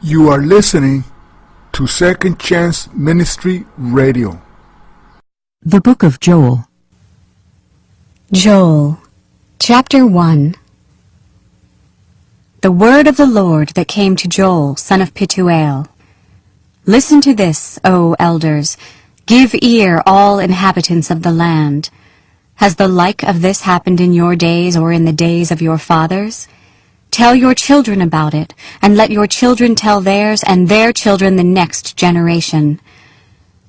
You are listening to Second Chance Ministry Radio. The Book of Joel. Joel, chapter 1. The word of the Lord that came to Joel, son of Pethuel. Listen to this, O elders. Give ear, all inhabitants of the land. Has the like of this happened in your days or in the days of your fathers? Tell your children about it, and let your children tell theirs, and their children the next generation.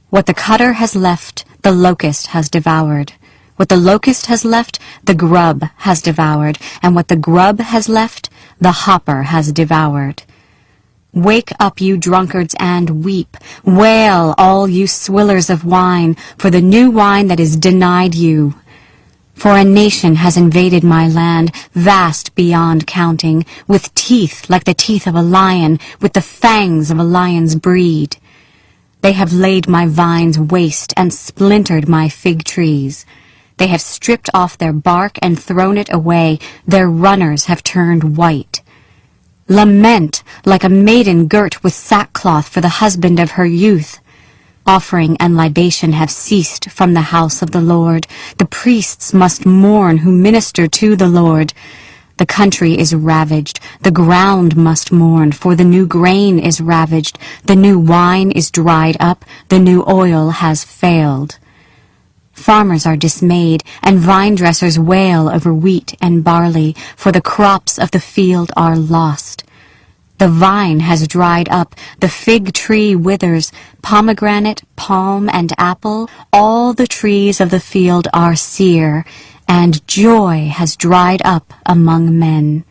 What the cutter has left, the locust has devoured. What the locust has left, the grub has devoured, and what the grub has left, the hopper has devoured. Wake up, you drunkards, and weep. Wail, all you swillers of wine, for the new wine that is denied you. For a nation has invaded my land, vast beyond counting, with teeth like the teeth of a lion, with the fangs of a lion's breed. They have laid my vines waste and splintered my fig trees. They have stripped off their bark and thrown it away. Their runners have turned white. Lament like a maiden girt with sackcloth for the husband of her youth. Offering and libation have ceased from the house of the Lord. The priests must mourn who minister to the Lord. The country is ravaged. The ground must mourn, for the new grain is ravaged. The new wine is dried up. The new oil has failed. Farmers are dismayed, and vine dressers wail over wheat and barley, for the crops of the field are lost. The vine has dried up, the fig tree withers, pomegranate, palm, and apple, all the trees of the field are sere, and joy has dried up among men.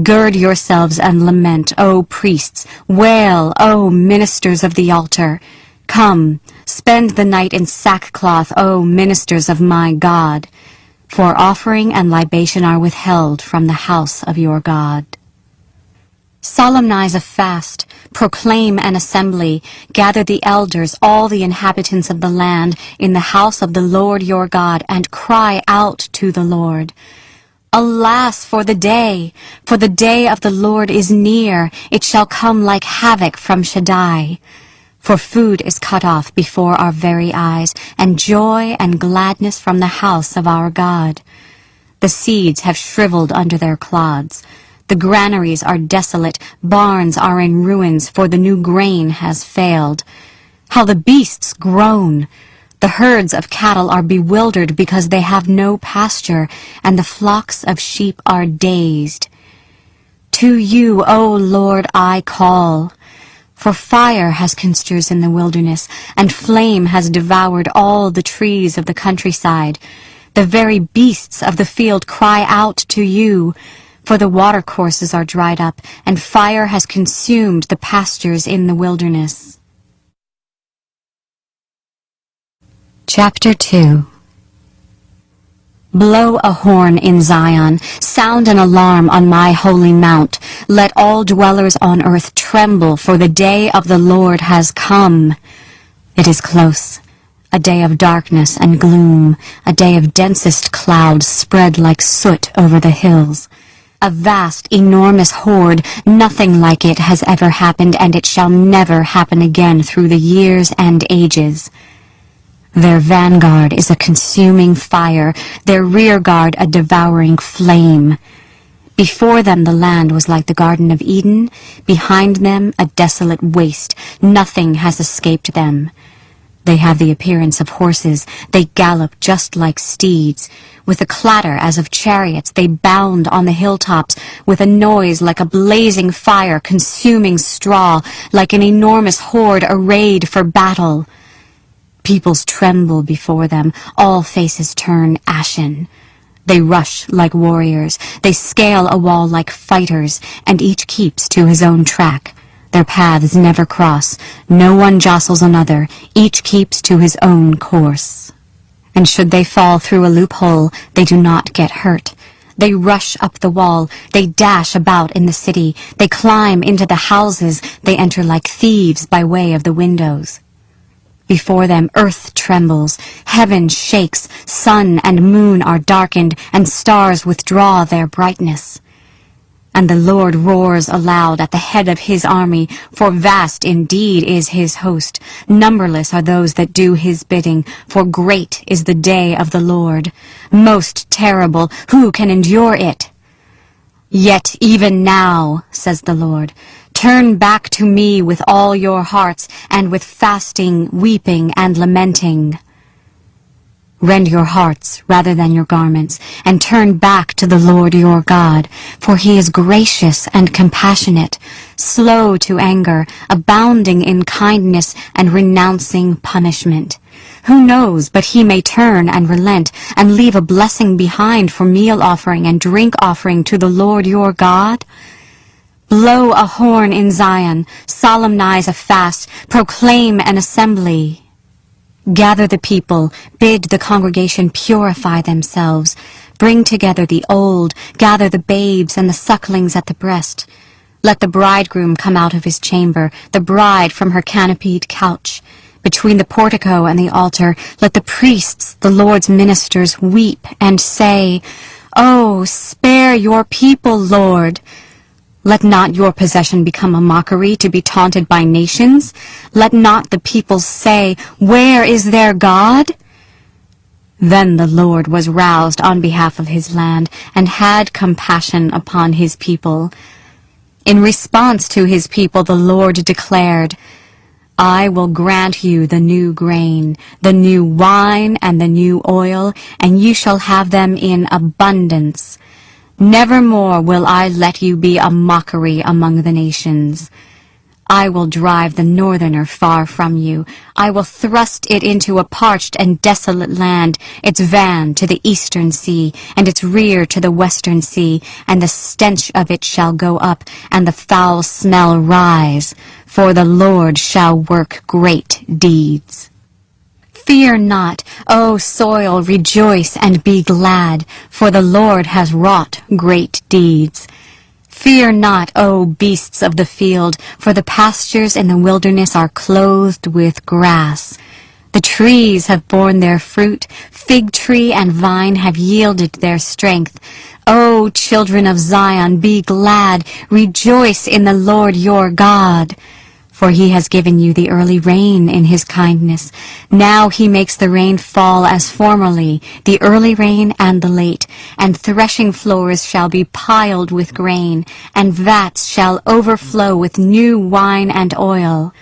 Gird yourselves and lament, O priests, wail, O ministers of the altar. Come, spend the night in sackcloth, O ministers of my God, for offering and libation are withheld from the house of your God. Solemnize a fast, proclaim an assembly, gather the elders, all the inhabitants of the land, in the house of the Lord your God, and cry out to the Lord. Alas for the day of the Lord is near, it shall come like havoc from Shaddai. For food is cut off before our very eyes, and joy and gladness from the house of our God. The seeds have shriveled under their clods. The granaries are desolate, barns are in ruins, for the new grain has failed. How the beasts groan! The herds of cattle are bewildered because they have no pasture, and the flocks of sheep are dazed. To you, O Lord, I call. For fire has consumed in the wilderness, and flame has devoured all the trees of the countryside. The very beasts of the field cry out to you. For the watercourses are dried up, and fire has consumed the pastures in the wilderness. Chapter 2. Blow a horn in Zion, sound an alarm on my holy mount. Let all dwellers on earth tremble, for the day of the Lord has come. It is close, a day of darkness and gloom, a day of densest clouds spread like soot over the hills. A vast, enormous horde, nothing like it has ever happened, and it shall never happen again through the years and ages. Their vanguard is a consuming fire, their rearguard a devouring flame. Before them the land was like the Garden of Eden, behind them a desolate waste. Nothing has escaped them. They have the appearance of horses. They gallop just like steeds. With a clatter as of chariots, they bound on the hilltops, with a noise like a blazing fire consuming straw, like an enormous horde arrayed for battle. Peoples tremble before them, all faces turn ashen. They rush like warriors. They scale a wall like fighters, and each keeps to his own track. Their paths never cross. No one jostles another. Each keeps to his own course. And should they fall through a loophole, they do not get hurt. They rush up the wall. They dash about in the city. They climb into the houses. They enter like thieves by way of the windows. Before them earth trembles. Heaven shakes. Sun and moon are darkened, and stars withdraw their brightness. And the Lord roars aloud at the head of his army, for vast indeed is his host. Numberless are those that do his bidding, for great is the day of the Lord. Most terrible, who can endure it? Yet even now, says the Lord, turn back to me with all your hearts, and with fasting, weeping, and lamenting. Rend your hearts rather than your garments, and turn back to the Lord your God, for he is gracious and compassionate, slow to anger, abounding in kindness, and renouncing punishment. Who knows but he may turn and relent, and leave a blessing behind for meal offering and drink offering to the Lord your God? Blow a horn in Zion, solemnize a fast, proclaim an assembly. Gather the people, bid the congregation purify themselves. Bring together the old, gather the babes and the sucklings at the breast. Let the bridegroom come out of his chamber, the bride from her canopied couch. Between the portico and the altar, let the priests, the Lord's ministers, weep and say, "Oh, spare your people, Lord." Let not your possession become a mockery to be taunted by nations. Let not the peoples say, "Where is their God?" Then the Lord was roused on behalf of his land and had compassion upon his people. In response to his people, the Lord declared, "I will grant you the new grain, the new wine, and the new oil, and you shall have them in abundance. Nevermore will I let you be a mockery among the nations. I will drive the northerner far from you. I will thrust it into a parched and desolate land, its van to the eastern sea, and its rear to the western sea, and the stench of it shall go up, and the foul smell rise, for the Lord shall work great deeds. Fear not, O soil, rejoice and be glad, for the Lord has wrought great deeds. Fear not, O beasts of the field, for the pastures in the wilderness are clothed with grass. The trees have borne their fruit, fig tree and vine have yielded their strength. O children of Zion, be glad, rejoice in the Lord your God. For he has given you the early rain in his kindness. Now he makes the rain fall as formerly, the early rain and the late, and threshing floors shall be piled with grain, and vats shall overflow with new wine and oil.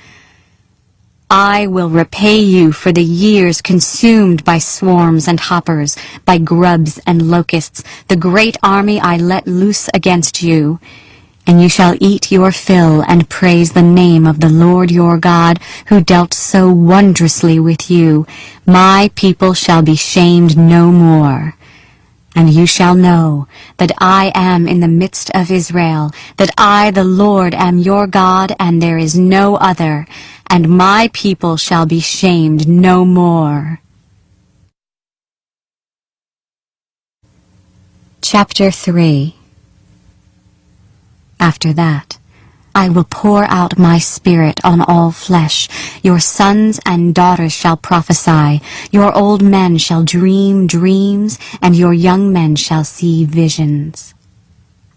I will repay you for the years consumed by swarms and hoppers, by grubs and locusts, the great army I let loose against you. And you shall eat your fill and praise the name of the Lord your God, who dealt so wondrously with you. My people shall be shamed no more. And you shall know that I am in the midst of Israel, that I, the Lord, am your God, and there is no other, and my people shall be shamed no more. Chapter 3. After that, I will pour out my Spirit on all flesh. Your sons and daughters shall prophesy. Your old men shall dream dreams, and your young men shall see visions.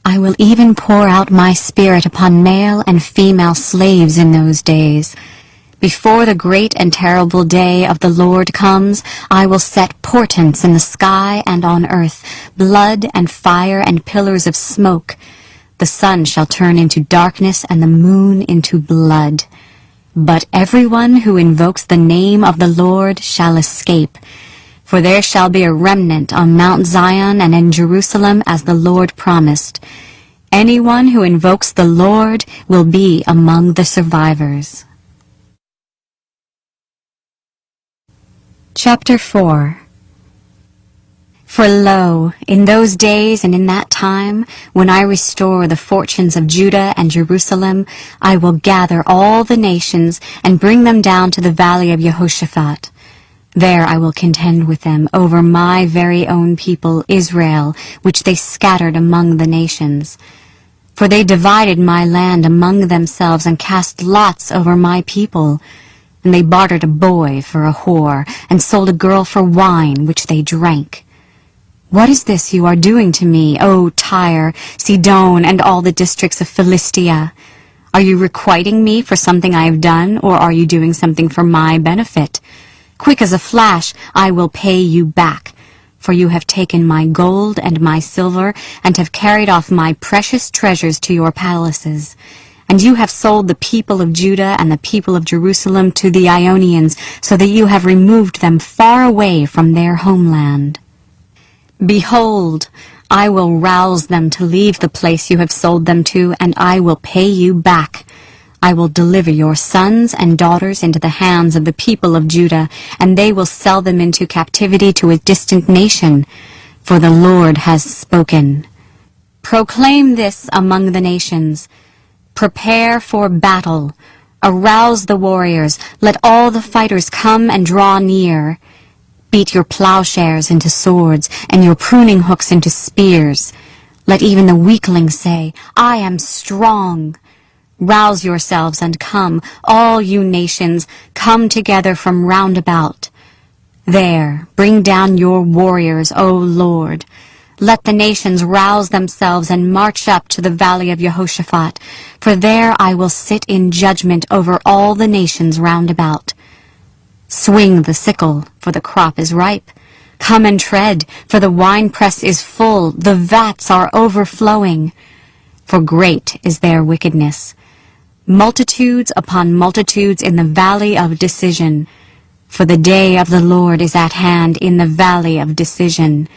I will even pour out my Spirit upon male and female slaves in those days. Before the great and terrible day of the Lord comes, I will set portents in the sky and on earth, blood and fire and pillars of smoke. The sun shall turn into darkness and the moon into blood. But everyone who invokes the name of the Lord shall escape. For there shall be a remnant on Mount Zion and in Jerusalem as the Lord promised. Anyone who invokes the Lord will be among the survivors. Chapter 4. For lo, in those days and in that time, when I restore the fortunes of Judah and Jerusalem, I will gather all the nations and bring them down to the valley of Jehoshaphat. There I will contend with them over my very own people Israel, which they scattered among the nations. For they divided my land among themselves and cast lots over my people. And they bartered a boy for a whore, and sold a girl for wine which they drank. What is this you are doing to me, O Tyre, Sidon, and all the districts of Philistia? Are you requiting me for something I have done, or are you doing something for my benefit? Quick as a flash, I will pay you back, for you have taken my gold and my silver, and have carried off my precious treasures to your palaces. And you have sold the people of Judah and the people of Jerusalem to the Ionians, so that you have removed them far away from their homeland. Behold, I will rouse them to leave the place you have sold them to, and I will pay you back. I will deliver your sons and daughters into the hands of the people of Judah, and they will sell them into captivity to a distant nation, for the Lord has spoken. Proclaim this among the nations. Prepare for battle. Arouse the warriors. Let all the fighters come and draw near. Beat your plowshares into swords, and your pruning hooks into spears. Let even the weakling say, I am strong. Rouse yourselves and come, all you nations, come together from round about. There, bring down your warriors, O Lord. Let the nations rouse themselves and march up to the valley of Jehoshaphat, for there I will sit in judgment over all the nations round about. Swing the sickle, for the crop is ripe. Come and tread, for the winepress is full, the vats are overflowing. For great is their wickedness. Multitudes upon multitudes in the valley of decision. For the day of the Lord is at hand in the valley of decision.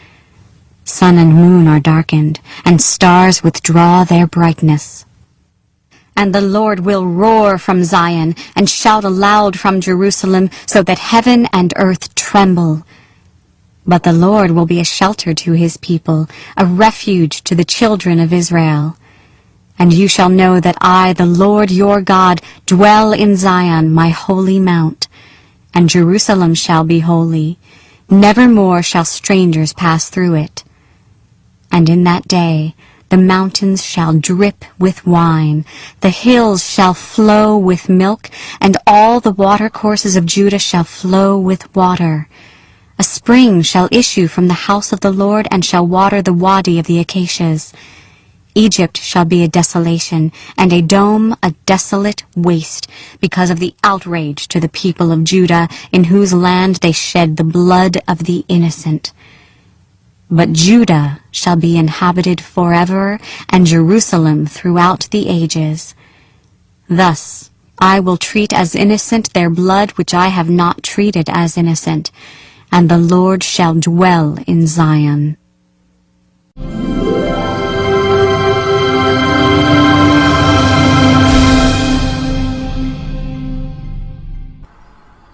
Sun and moon are darkened, and stars withdraw their brightness. And the Lord will roar from Zion, and shout aloud from Jerusalem, so that heaven and earth tremble. But the Lord will be a shelter to his people, a refuge to the children of Israel. And you shall know that I, the Lord your God, dwell in Zion, my holy mount. And Jerusalem shall be holy. Nevermore shall strangers pass through it. And in that day the mountains shall drip with wine, the hills shall flow with milk, and all the watercourses of Judah shall flow with water. A spring shall issue from the house of the Lord, and shall water the wadi of the acacias. Egypt shall be a desolation, and Edom a desolate waste, because of the outrage to the people of Judah, in whose land they shed the blood of the innocent. But Judah shall be inhabited forever, and Jerusalem throughout the ages. Thus I will treat as innocent their blood which I have not treated as innocent, and the Lord shall dwell in Zion.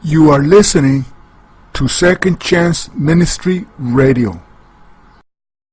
You are listening to Second Chance Ministry Radio.